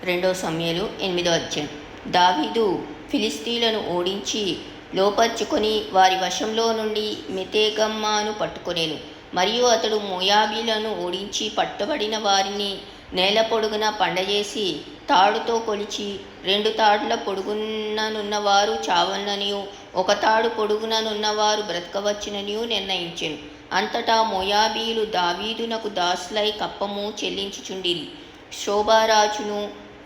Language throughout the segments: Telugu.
రెండో సమూయేలు 8వ అధ్యాయం. దావీదు ఫిలిష్తీయులను ఓడించి లోపర్చుకొని వారి వశంలో నుండి మెతెగమ్మాను పట్టుకొనెను. మరియు అతడు మోయాబీలను ఓడించి పట్టబడిన వారిని నేల పొడుగున పండజేసి తాడుతో కొలిచి 2 తాడుల పొడుగుననున్నవారు చావలనియు 1 తాడు పొడుగుననున్నవారు బ్రతకవచ్చుననియు నిర్ణయించెను. అంతటా మోయాబీయులు దావీదునకు దాసులై కప్పము చెల్లించుచుండిరి. షోబారాజును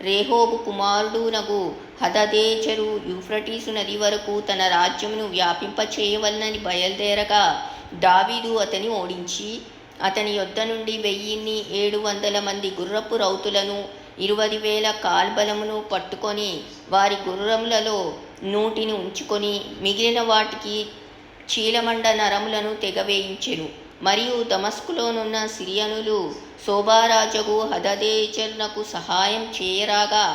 రేహోబు కుమారుడునగు హదదేజరు యూఫ్రటీసు నది వరకు తన రాజ్యమును వ్యాపింపచేయవలనని బయలుదేరగా దావీదు అతని ఓడించి అతని యొద్ద నుండి 1700 మంది గుర్రపు రౌతులను 20,000 కాల్బలమును పట్టుకొని వారి గుర్రములలో 100 ఉంచుకొని మిగిలిన వాటికి చీలమండ నరములను తెగవేయించెను. మరియు దమస్కులోనున్న సిరియనులు షోబారాజగు హదదేజరునకు సహాయం చేయరాగా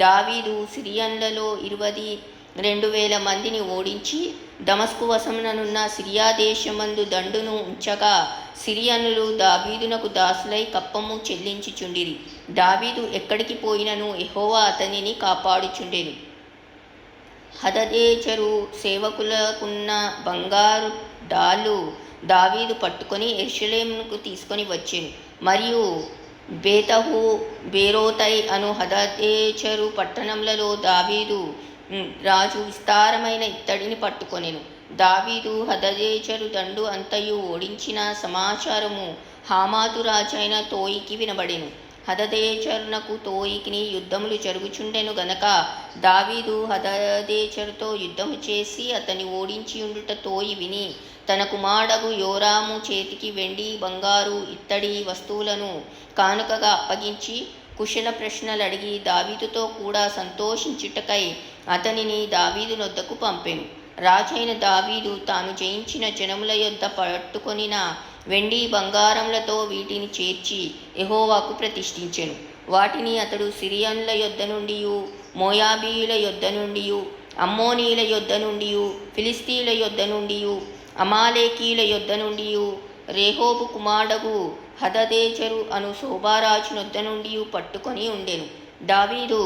దావీదు సిరియన్లలో 22,000 మందిని ఓడించి దమస్కు వశముననున్న సిరియా దేశమందు దండును ఉంచగా సిరియనులు దావీదునకు దాసులై కప్పము చెల్లించుచుండిరి. దావీదు ఎక్కడికి పోయినను యెహోవా అతనిని కాపాడుచుండెను. హదదేజరు సేవకులకున్న బంగారు డాలు దావీదు పట్టుకొని యెరూషలేమునకు తీసుకొని వచ్చెను. మరియు బేతహు బేరోతై అను హదదేజరు పట్టణములలో దావీదు రాజు విస్తారమైన ఇత్తడిని పట్టుకొనెను. దావీదు హదదేజరు దండు అంతయు ఓడించిన సమాచారము హమాతు రాజైన తోయికి వినబడెను. హదదేజరునకు తోయికిని యుద్ధములు జరుగుచుండెను గనక దావీదు హదదేజరుతో యుద్ధము చేసి అతని ఓడించి ఉండుట తోయి విని తన కుమారుడగు యోరాము చేతికి వెండి బంగారు ఇత్తడి వస్తువులను కానుకగా అప్పగించి కుశల ప్రశ్నలు అడిగి దావీదుతో కూడా సంతోషించుటకై అతనిని దావీదు నొద్దకు పంపెను. రాజైన దావీదు తాను జయించిన జనముల యొద్ద పట్టుకొనిన వెండి బంగారములతో వీటిని చేర్చి యెహోవాకు ప్రతిష్ఠించెను. వాటిని అతడు సిరియన్ల యొద్ద నుండియు మోయాబీయుల యొద్ద నుండియు అమ్మోనీయుల యొద్ద నుండియు ఫిలిష్తీయుల యొద్ద నుండియు అమాలేకీయుల యొద్ద నుండియు రేహోబు కుమారుడగు హదదేజరు అను షోబారాజు నొద్ద నుండి పట్టుకొని ఉండెను. దావీదు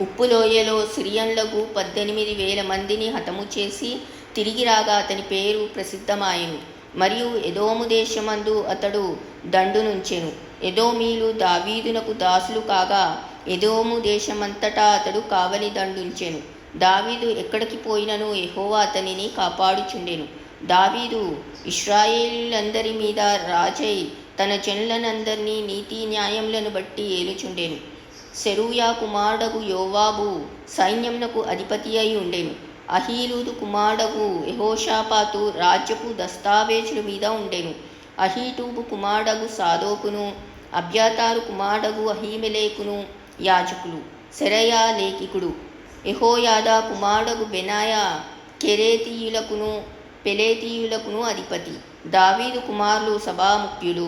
ఉప్పులోయలో సిరియన్లకు 18,000 మందిని హతము చేసి తిరిగి రాగా అతని పేరు ప్రసిద్ధమాయెను. మరియు ఎదోము దేశమందు అతడు దండునుంచెను. ఎదోమీలు దావీదునకు దాసులు కాగా ఎదోము దేశమంతటా అతడు కావలి దండుంచెను. దావీదు ఎక్కడికి పోయినను యెహోవా అతనిని కాపాడుచుండెను. దావీదు ఇశ్రాయేలీయులందరి మీద రాజై తన జనులనందరినీ నీతి న్యాయములను బట్టి ఏలుచుండెను. సెరూయా కుమారుడగు యోవాబు సైన్యమునకు అధిపతి అయి ఉండెను. అహీలూదు కుమారుడగు యెహోషాపాతు రాజ్యపు దస్తావేజుల మీద ఉండెను. అహీటూబు కుమారుడగు సాదోకును అబ్యాతారు కుమారుడగు అహీమెలెకును యాజకులు. సెరయా లేఖికుడు. యెహోయాదా కుమారుడగు బెనాయా కెరేతీయులకును పెలేతీయులకును అధిపతి. దావీదు కుమారులు సభాముఖ్యులు.